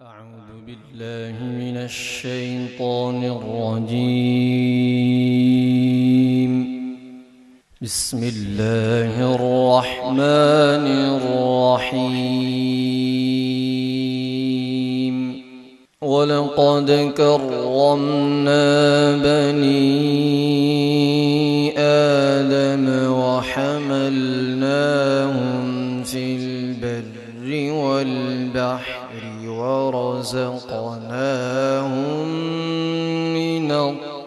أعوذ بالله من الشيطان الرجيم. بسم الله الرحمن الرحيم. ولقد كرمنا بني آدم وحملناهم في البر والبحر ورزقناهم من الطيبات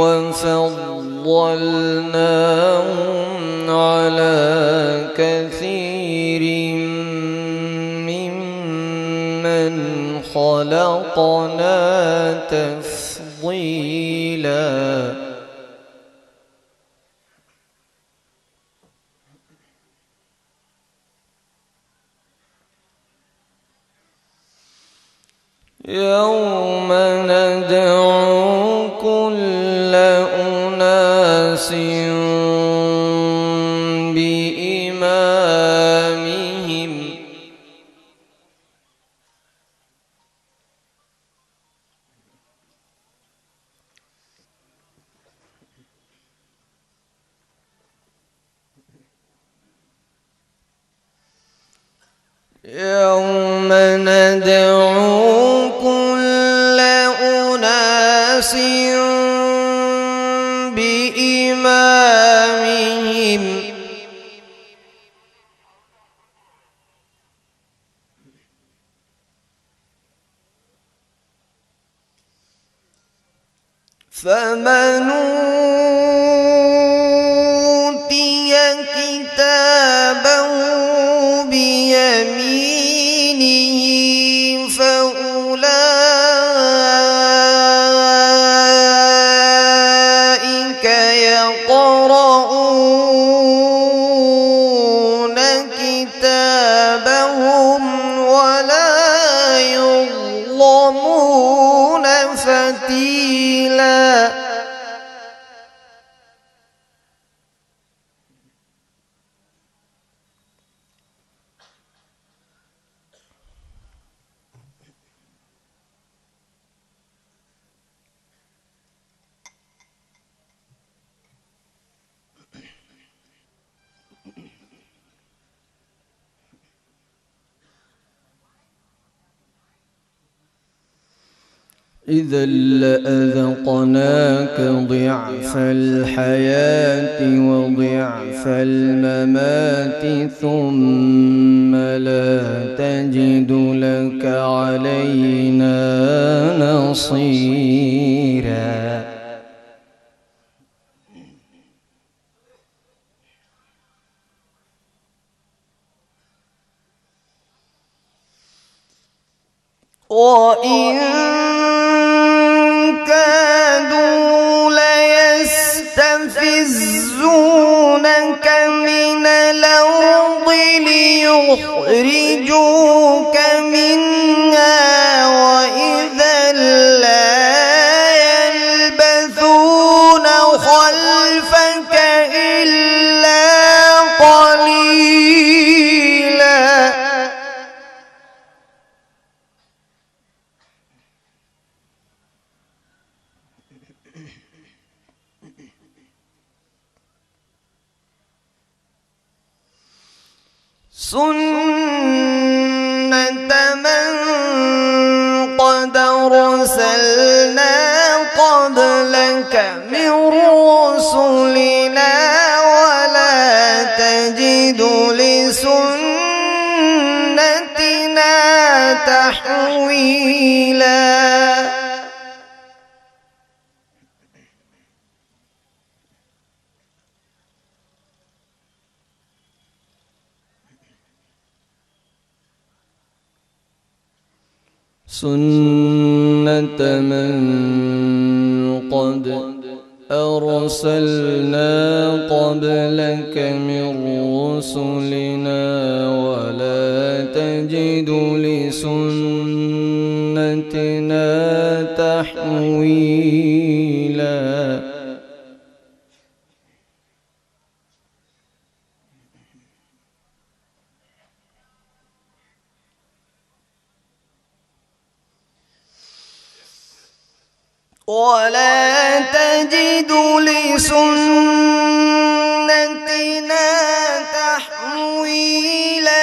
وفضلناهم على كثير ممن خلقنا تفضيلا. يوم ندعو كل أناس بإمامهم يوم ندعو كل أناس بإمامهم فمن أوتي كتابه بيمينه فأولئك يقرؤون كتابهم ولا يظلمون فتيلا. إذا لأذقناك ضعف الحياة وضعف الممات ثم لا تجد لك علينا نصيرا. وإن كادوا ليستفزونك من الأرض ليخرجوك منها وإذا لا يلبثون خلفك إلا قليلا. سنة من قد أرسلنا قبلك من رسلنا ولا تجد لسنتنا تحويلا. سنة من قد أرسلنا قبلك من رسلنا ولا تجد لسنتنا تحويلا ولا تجد لسنتنا تحويلا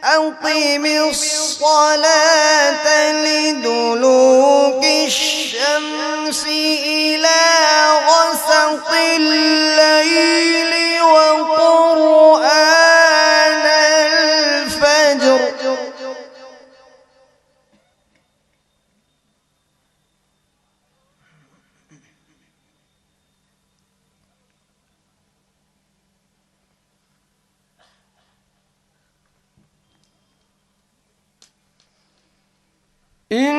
أقم الصلاة لدلوك الشمس إلى غسق الليل وقرآن الفجر إن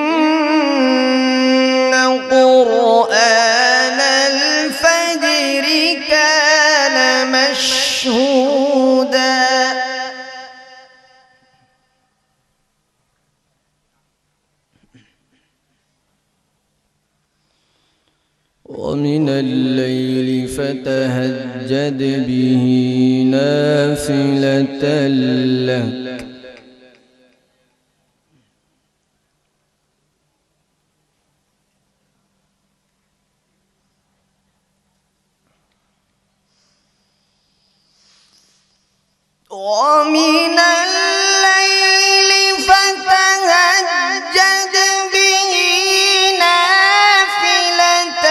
قرآن الفجر كان مشهودا ومن الليل فتهجد به نافلة لك ومن الليل فتهجد به نافلة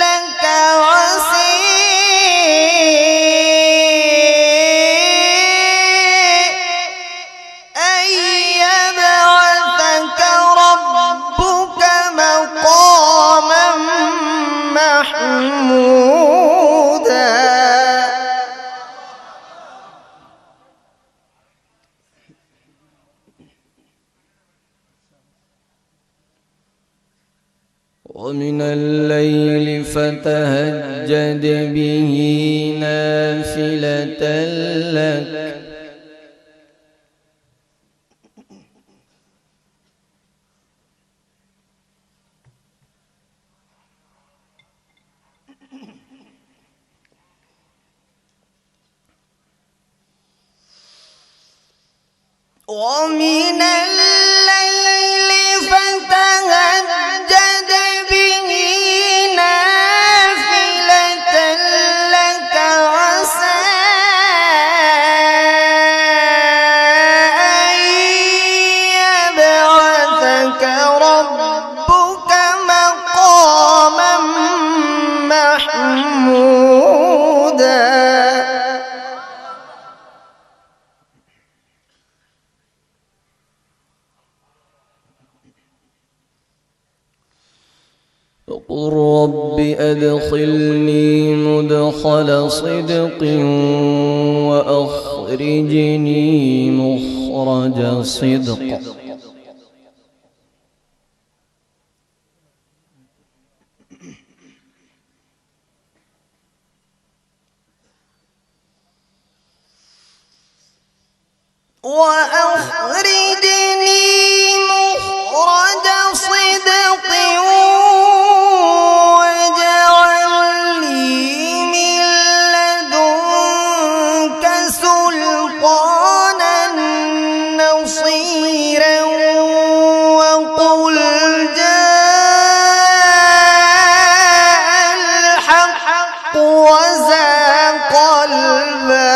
لك عسى أن يبعثك ربك مقاما محمودا ومن الليل فتهجد به نافلة لك ومن الليل فتهجد به نافلة لك عسى أن يبعثك ربك مقاما محمودا وقل رب أدخلني مدخل صدق وأخرجني مخرج صدق وأخرجني مخرج صدق واجعل لي من لدنك سلطانا نصيرا وقل جاء الحق وزاق الباطل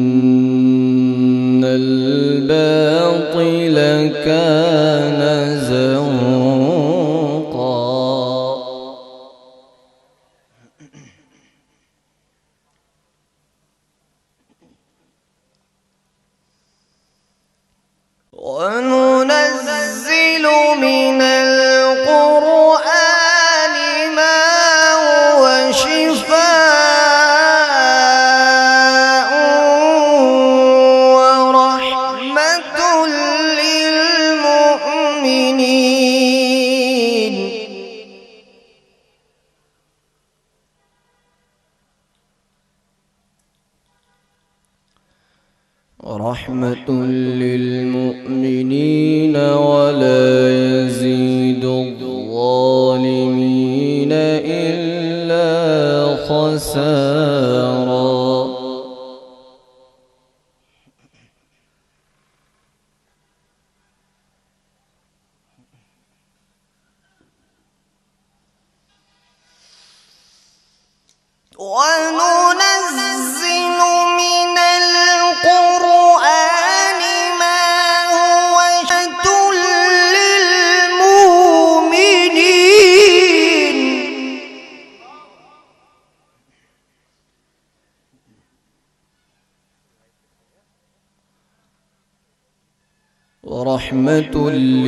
إن الباطل كان زهوقا وننزل من القرآن ورحمة للمؤمنين ولا يزيد الظالمين إلا خسارا. وننزل من القرآن ما هو شفاء للمؤمنين ورحمة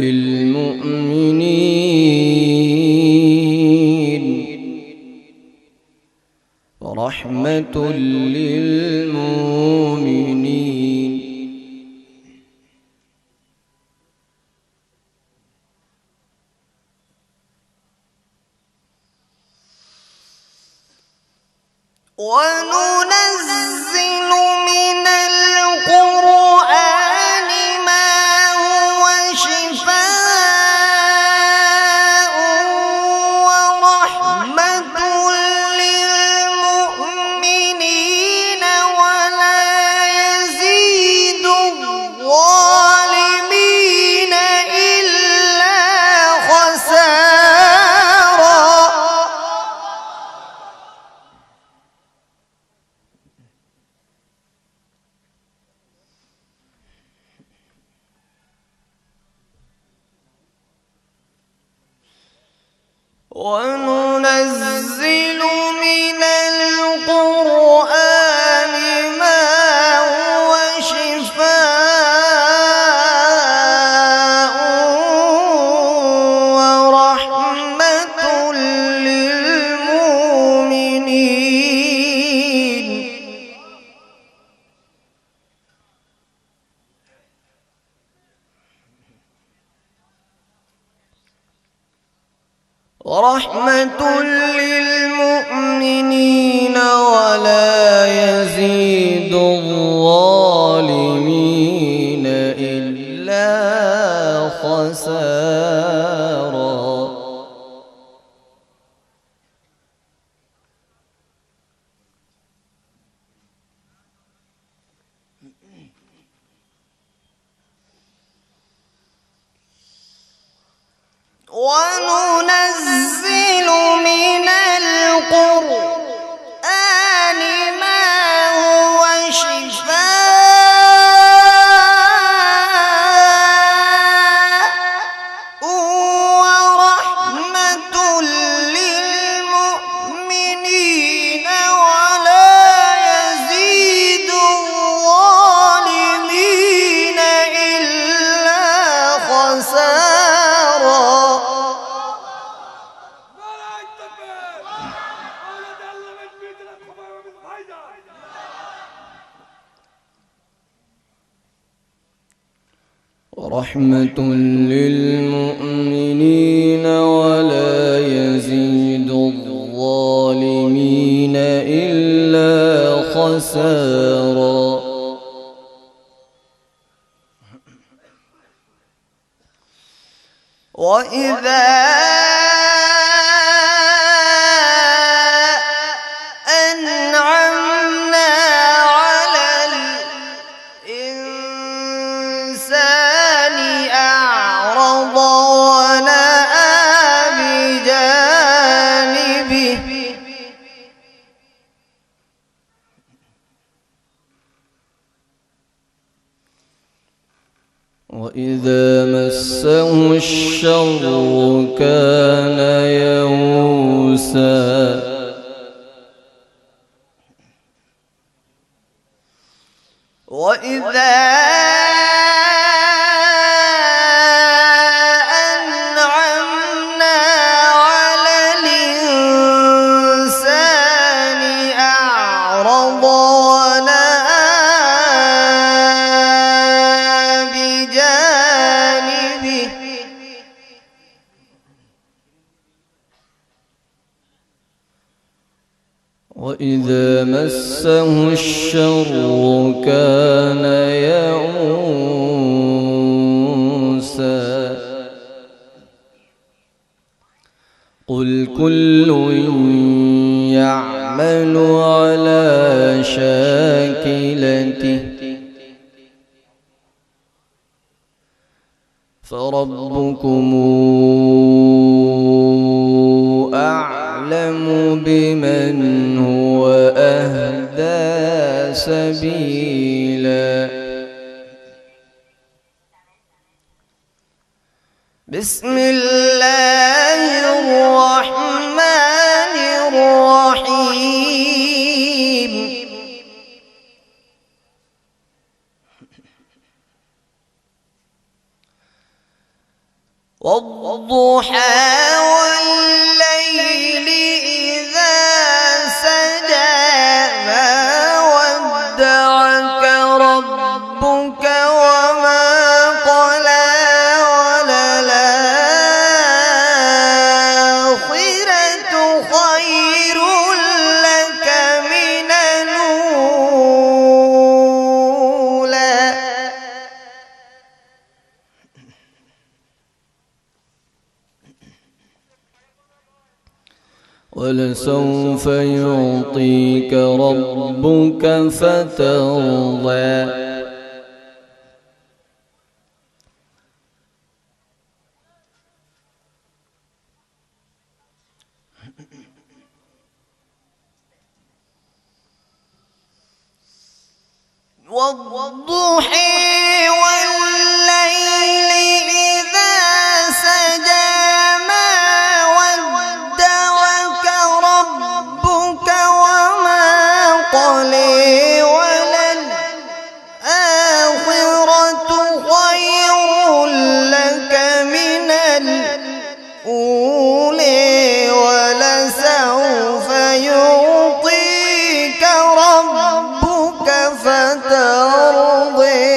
للمؤمنين ورحمة للمؤمنين. وننزل من القرآن ما هو شفاء ورحمة للمؤمنين ولا يزيد الظالمين إلا خسارا. وننزل من القرآن ما هو شفاء ورحمة للمؤمنين ورحمة للمؤمنين ولا يزيد الظالمين إلا خسارا. وننزل من القرآن ما هو شفاء ورحمة للمؤمنين ولا يزيد الظالمين إلا خسارا. ورحمة للمؤمنين ولا يزيد الظالمين إلا خسارا. وإذا أنعمنا على الإنسان أعرض ونأى بجانبه وإذا مسه الشر كان يئوسا. وإذا أنعمنا على الإنسان أعرض ونأى بجانبه وإذا مسه الشر كان يئوسا قل كل يعمل على شاكلته فربكم أعلم بمن هو أهدى سبيلا بسم الله الرحمن الرحيم والضحى والليل إذا سجى ما ودعك ربك وما قلى وللآخرة خير لك من الأولى ولسوف يعطيك ربك فترضى والضحى والليل إذا سجى ما ودعك ربك وما قلى وللآخرة خير لك من الأولى ولسوف يعطيك ربك فترضى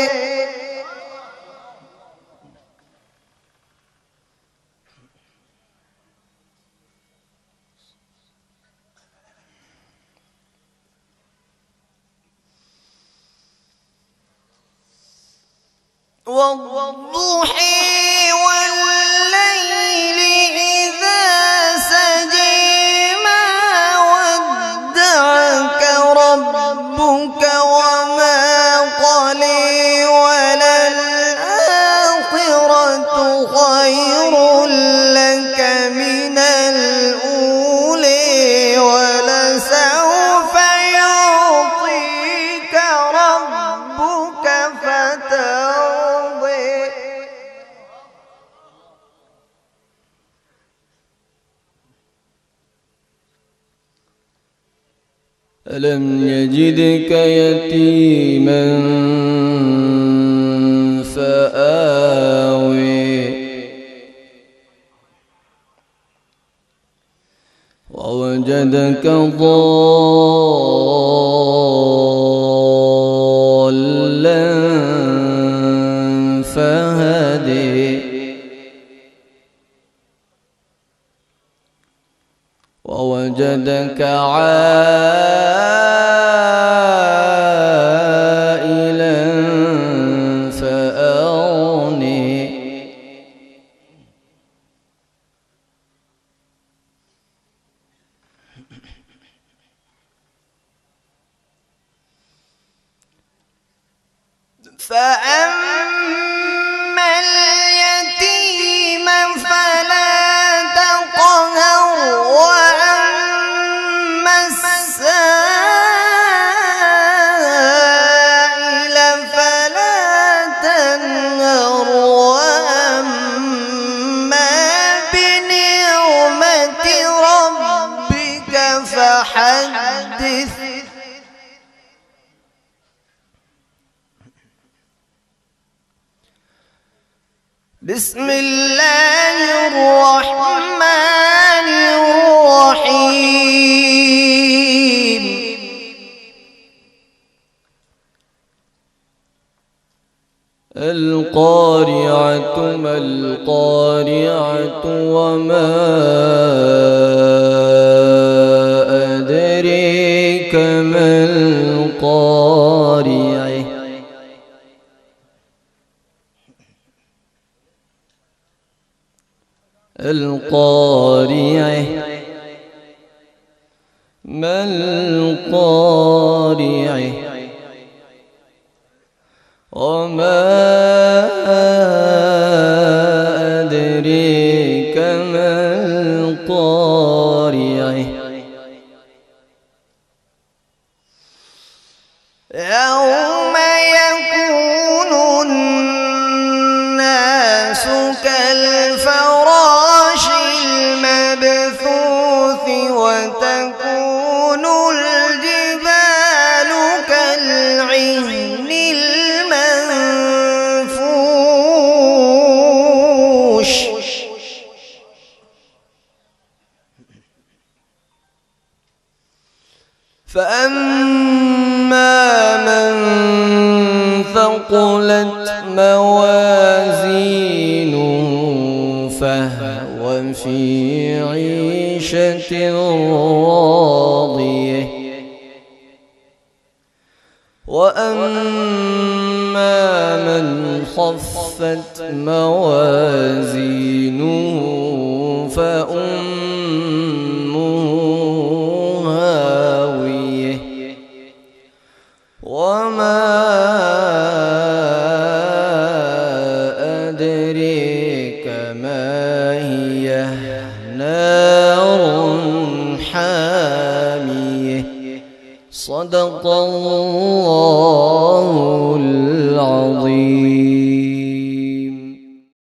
والضحى والليل إذا سجى ما ودعك ربك وما قلى وللآخرة خير لك من الأولى ولسوف يعطيك ربك فترضى ألم يجدك يتيما فآوي ووجدك ضالا فهدي ووجدك عائلا فأغني فأما اليتيم فلا تقهر وأما السائل فلا تنهر وأما بنعمة ربك فحدث بسم الله الرحمن الرحيم القارعة ما القارعة وما أدري القارعة ما القارعة وما أدريك ما القارعة يوم يكون الناس كالفراش المبثوث وتكون الجبال كالعهن المنفوش فأما من ثقلت موازينه فهو في عيشة راضية وأما من خفت موازينه فأمه هاوية وما أدريك ما هي نار حامية صدق الله العظيم.